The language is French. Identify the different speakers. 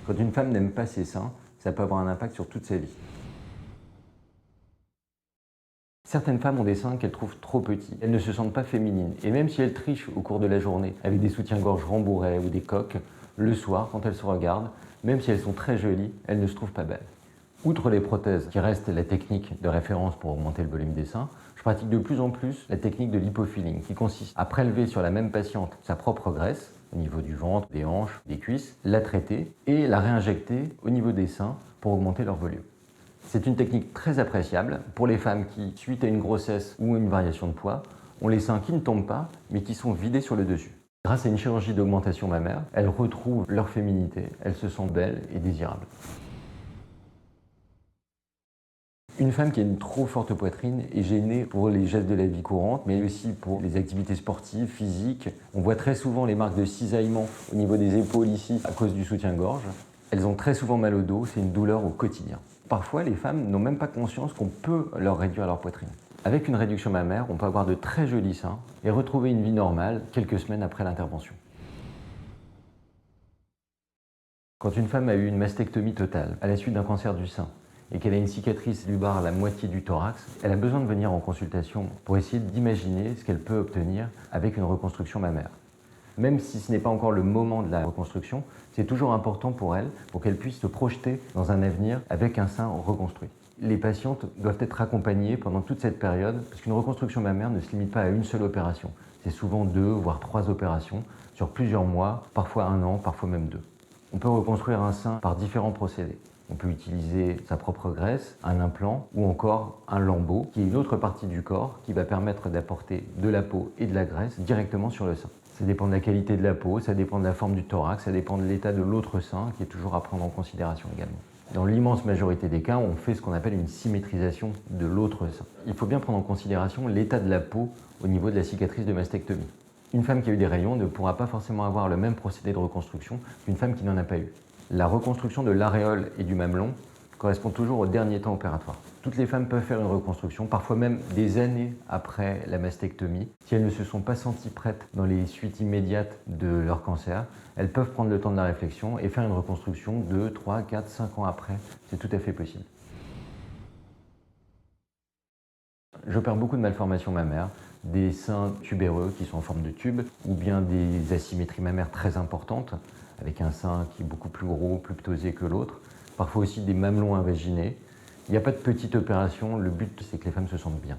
Speaker 1: Quand une femme n'aime pas ses seins, ça peut avoir un impact sur toute sa vie. Certaines femmes ont des seins qu'elles trouvent trop petits. Elles ne se sentent pas féminines. Et même si elles trichent au cours de la journée avec des soutiens-gorge rembourrés ou des coques, le soir, quand elles se regardent, même si elles sont très jolies, elles ne se trouvent pas belles. Outre les prothèses, qui restent la technique de référence pour augmenter le volume des seins, je pratique de plus en plus la technique de l'hypofilling, qui consiste à prélever sur la même patiente sa propre graisse, au niveau du ventre, des hanches, des cuisses, la traiter et la réinjecter au niveau des seins pour augmenter leur volume. C'est une technique très appréciable pour les femmes qui, suite à une grossesse ou une variation de poids, ont les seins qui ne tombent pas, mais qui sont vidés sur le dessus. Grâce à une chirurgie d'augmentation mammaire, elles retrouvent leur féminité, elles se sentent belles et désirables. Une femme qui a une trop forte poitrine est gênée pour les gestes de la vie courante, mais aussi pour les activités sportives, physiques. On voit très souvent les marques de cisaillement au niveau des épaules ici à cause du soutien-gorge. Elles ont très souvent mal au dos, c'est une douleur au quotidien. Parfois, les femmes n'ont même pas conscience qu'on peut leur réduire leur poitrine. Avec une réduction mammaire, on peut avoir de très jolis seins et retrouver une vie normale quelques semaines après l'intervention. Quand une femme a eu une mastectomie totale à la suite d'un cancer du sein et qu'elle a une cicatrice lubare à la moitié du thorax, elle a besoin de venir en consultation pour essayer d'imaginer ce qu'elle peut obtenir avec une reconstruction mammaire. Même si ce n'est pas encore le moment de la reconstruction, c'est toujours important pour elle, pour qu'elle puisse se projeter dans un avenir avec un sein reconstruit. Les patientes doivent être accompagnées pendant toute cette période, parce qu'une reconstruction mammaire ne se limite pas à une seule opération. C'est souvent 2 voire 3 opérations sur plusieurs mois, parfois 1 an, parfois même 2. On peut reconstruire un sein par différents procédés. On peut utiliser sa propre graisse, un implant ou encore un lambeau, qui est une autre partie du corps qui va permettre d'apporter de la peau et de la graisse directement sur le sein. Ça dépend de la qualité de la peau, ça dépend de la forme du thorax, ça dépend de l'état de l'autre sein qui est toujours à prendre en considération également. Dans l'immense majorité des cas, on fait ce qu'on appelle une symétrisation de l'autre sein. Il faut bien prendre en considération l'état de la peau au niveau de la cicatrice de mastectomie. Une femme qui a eu des rayons ne pourra pas forcément avoir le même procédé de reconstruction qu'une femme qui n'en a pas eu. La reconstruction de l'aréole et du mamelon correspond toujours au dernier temps opératoire. Toutes les femmes peuvent faire une reconstruction, parfois même des années après la mastectomie. Si elles ne se sont pas senties prêtes dans les suites immédiates de leur cancer, elles peuvent prendre le temps de la réflexion et faire une reconstruction 2, 3, 4, 5 ans après. C'est tout à fait possible. J'opère beaucoup de malformations mammaires, des seins tubéreux qui sont en forme de tube, ou bien des asymétries mammaires très importantes, avec un sein qui est beaucoup plus gros, plus ptosé que l'autre, parfois aussi des mamelons invaginés. Il n'y a pas de petite opération, le but c'est que les femmes se sentent bien.